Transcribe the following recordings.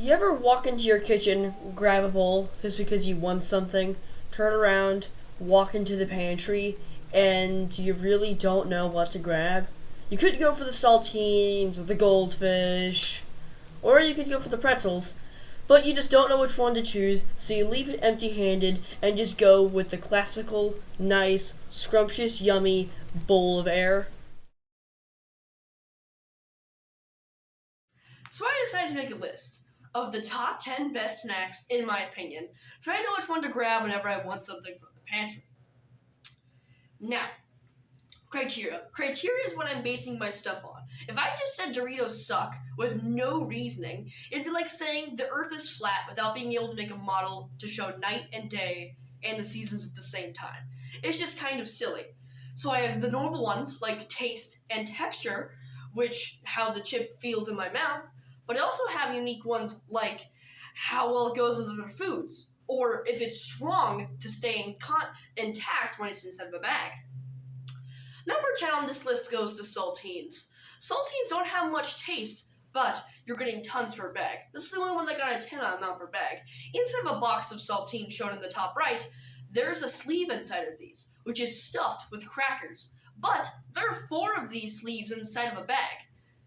You ever walk into your kitchen, grab a bowl just because you want something, turn around, walk into the pantry, and you really don't know what to grab? You could go for the saltines or the goldfish, or you could go for the pretzels, but you just don't know which one to choose, so you leave it empty handed and just go with the classical, nice, scrumptious, yummy bowl of air. So I decided to make a list of the top 10 best snacks, in my opinion, so I know which one to grab whenever I want something from the pantry. Now, criteria. Criteria is what I'm basing my stuff on. If I just said Doritos suck with no reasoning, it'd be like saying the earth is flat without being able to make a model to show night and day and the seasons at the same time. It's just kind of silly. So I have the normal ones like taste and texture, which how the chip feels in my mouth, but I also have unique ones like how well it goes with other foods, or if it's strong to stay intact when it's inside of a bag. Number 10 on this list goes to saltines. Saltines don't have much taste, but you're getting tons per bag. This is the only one that got a 10 amount per bag. Instead of a box of saltines shown in the top right, there's a sleeve inside of these, which is stuffed with crackers. But there are 4 of these sleeves inside of a bag.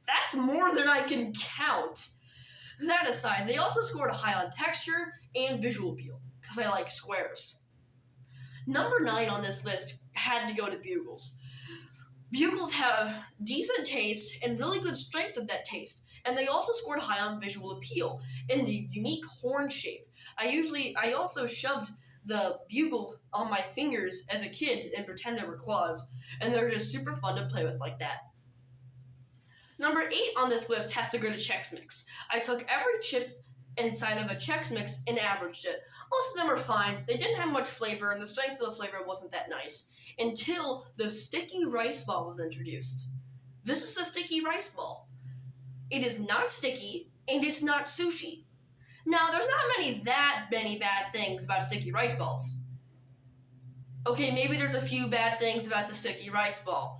That's more than I can count. That aside, they also scored high on texture and visual appeal, because I like squares. Number 9 on this list had to go to Bugles. Bugles have decent taste and really good strength of that taste, and they also scored high on visual appeal in the unique horn shape. I also shoved the bugle on my fingers as a kid and pretend they were claws, and they're just super fun to play with like that. Number 8 on this list has to go to Chex Mix. I took every chip inside of a Chex Mix and averaged it. Most of them are fine. They didn't have much flavor, and the strength of the flavor wasn't that nice until the sticky rice ball was introduced. This is a sticky rice ball. It is not sticky, and it's not sushi. Now, there's not many bad things about sticky rice balls. Okay, maybe there's a few bad things about the sticky rice ball.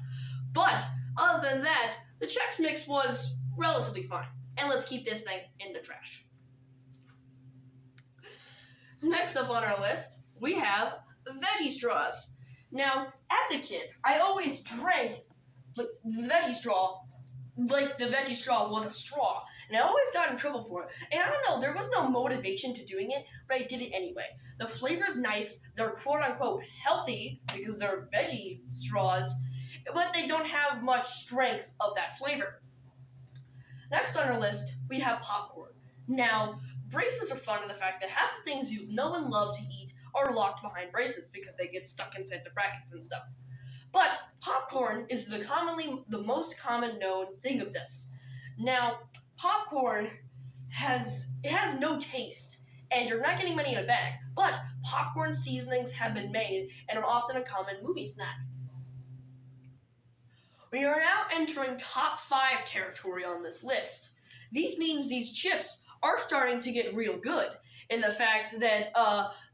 But, other than that, the Chex Mix was relatively fine. And let's keep this thing in the trash. Next up on our list, we have veggie straws. Now, as a kid, I always drank the veggie straw like the veggie straw was a straw, and I always got in trouble for it. And I don't know, there was no motivation to doing it, but I did it anyway. The flavor's nice, they're quote-unquote healthy because they're veggie straws, but they don't have much strength of that flavor. Next on our list, we have popcorn. Now, braces are fun in the fact that half the things you know and love to eat are locked behind braces because they get stuck inside the brackets and stuff. But popcorn is the most common known thing of this. Now, popcorn has no taste, and you're not getting many in a bag, but popcorn seasonings have been made and are often a common movie snack. We are now entering top 5 territory on this list. This means these chips are starting to get real good in the fact that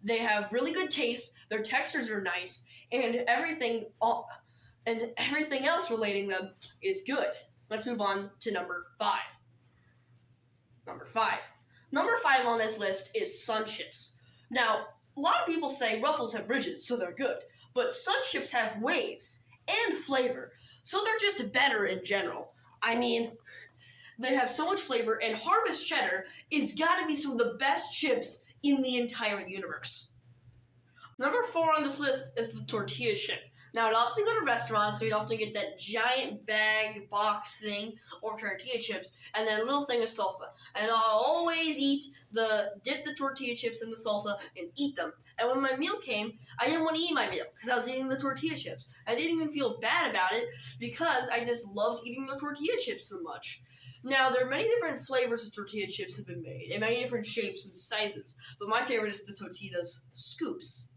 they have really good taste, their textures are nice, and everything else relating them is good. Let's move on to number 5. Number 5. Number 5 on this list is Sun Chips. Now, a lot of people say Ruffles have ridges, so they're good, but Sun Chips have waves and flavor, so they're just better in general. I mean, they have so much flavor, and Harvest Cheddar is gotta be some of the best chips in the entire universe. Number 4 on this list is the tortilla chip. Now, I'd often go to restaurants, so you'd often get that giant bag box thing or tortilla chips, and then a little thing of salsa. And I'll always dip the tortilla chips in the salsa and eat them. And when my meal came, I didn't want to eat my meal because I was eating the tortilla chips. I didn't even feel bad about it because I just loved eating the tortilla chips so much. Now, there are many different flavors of tortilla chips have been made, and many different shapes and sizes, but my favorite is the Totitos Scoops.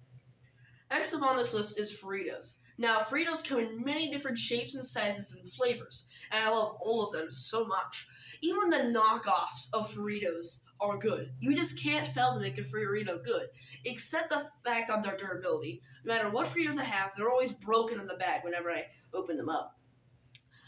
Next up on this list is Fritos. Now, Fritos come in many different shapes and sizes and flavors, and I love all of them so much. Even the knockoffs of Fritos are good. You just can't fail to make a Frito good, except the fact on their durability. No matter what Fritos I have, they're always broken in the bag whenever I open them up.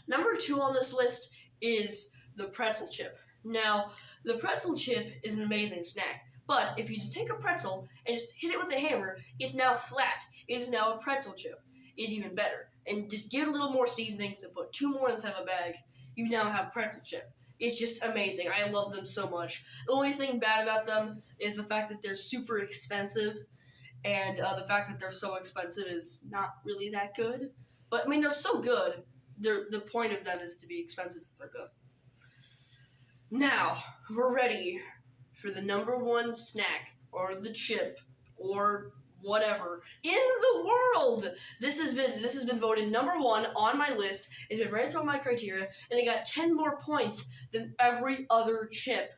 Number 2 on this list is the pretzel chip. Now, the pretzel chip is an amazing snack, but if you just take a pretzel and just hit it with a hammer, it's now flat. It is now a pretzel chip. It's even better. And just give it a little more seasonings and put 2 more inside of a bag, you now have pretzel chip. It's just amazing. I love them so much. The only thing bad about them is the fact that they're super expensive, and the fact that they're so expensive is not really that good. But, I mean, they're so good. The point of them is to be expensive if they're good. Now, we're ready for the number 1 snack, or the chip, or whatever, in the world! This has been voted number 1 on my list. It's been right through my criteria, and it got 10 more points than every other chip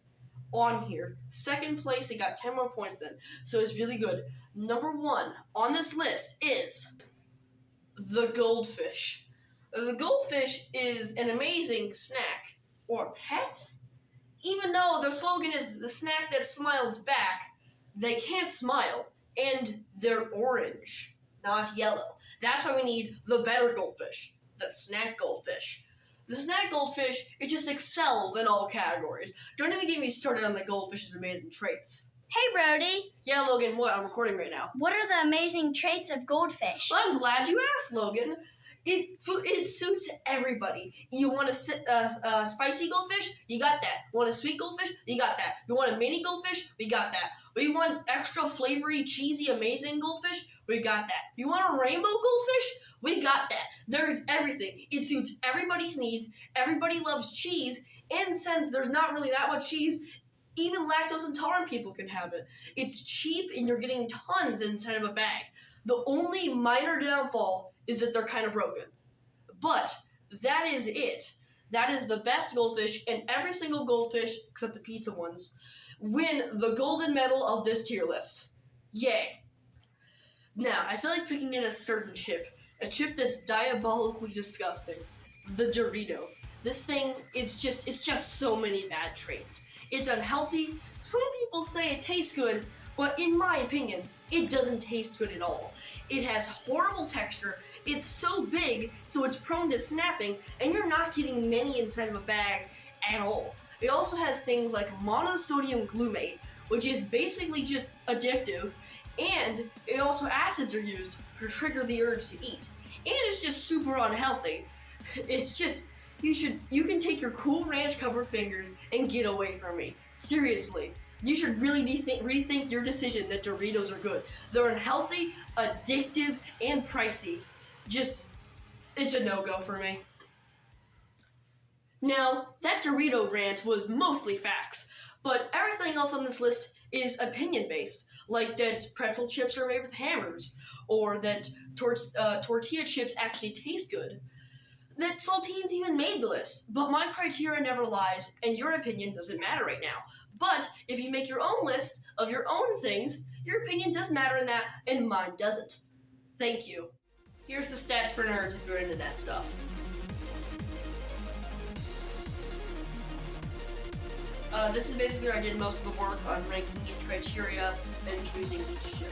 on here. Second place, it got 10 more points then. So it's really good. Number 1 on this list is the goldfish. The goldfish is an amazing snack, or pet. Even though their slogan is the snack that smiles back, they can't smile, and they're orange, not yellow. That's why we need the better goldfish, the snack goldfish. The snack goldfish, it just excels in all categories. Don't even get me started on the goldfish's amazing traits. Hey, Brody. Yeah, Logan, what? I'm recording right now. What are the amazing traits of goldfish? Well, I'm glad you asked, Logan. It suits everybody. You want a spicy goldfish? You got that. You want a sweet goldfish? You got that. You want a mini goldfish? We got that. We want extra flavory, cheesy, amazing goldfish? We got that. You want a rainbow goldfish? We got that. There's everything. It suits everybody's needs. Everybody loves cheese, and since there's not really that much cheese, even lactose intolerant people can have it. It's cheap, and you're getting tons inside of a bag. The only minor downfall is that they're kind of broken. But that is it. That is the best goldfish, and every single goldfish, except the pizza ones, win the golden medal of this tier list. Yay. Now, I feel like picking in a certain chip, a chip that's diabolically disgusting. The Dorito. This thing, it's just so many bad traits. It's unhealthy. Some people say it tastes good, but in my opinion, it doesn't taste good at all. It has horrible texture. It's so big, so it's prone to snapping, and you're not getting many inside of a bag at all. It also has things like monosodium glutamate, which is basically just addictive, and it also acids are used to trigger the urge to eat. And it's just super unhealthy. It's just, you can take your Cool Ranch covered fingers and get away from me. Seriously. You should really rethink your decision that Doritos are good. They're unhealthy, addictive, and pricey. It's a no-go for me. Now, that Dorito rant was mostly facts, but everything else on this list is opinion-based, like that pretzel chips are made with hammers, or that tortilla chips actually taste good, that saltines even made the list, but my criteria never lies, and your opinion doesn't matter right now. But if you make your own list of your own things, your opinion does matter in that, and mine doesn't. Thank you. Here's the stats for nerds if you're into that stuff. This is basically where I did most of the work on ranking each criteria and choosing each chip.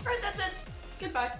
Alright, that's it. Goodbye.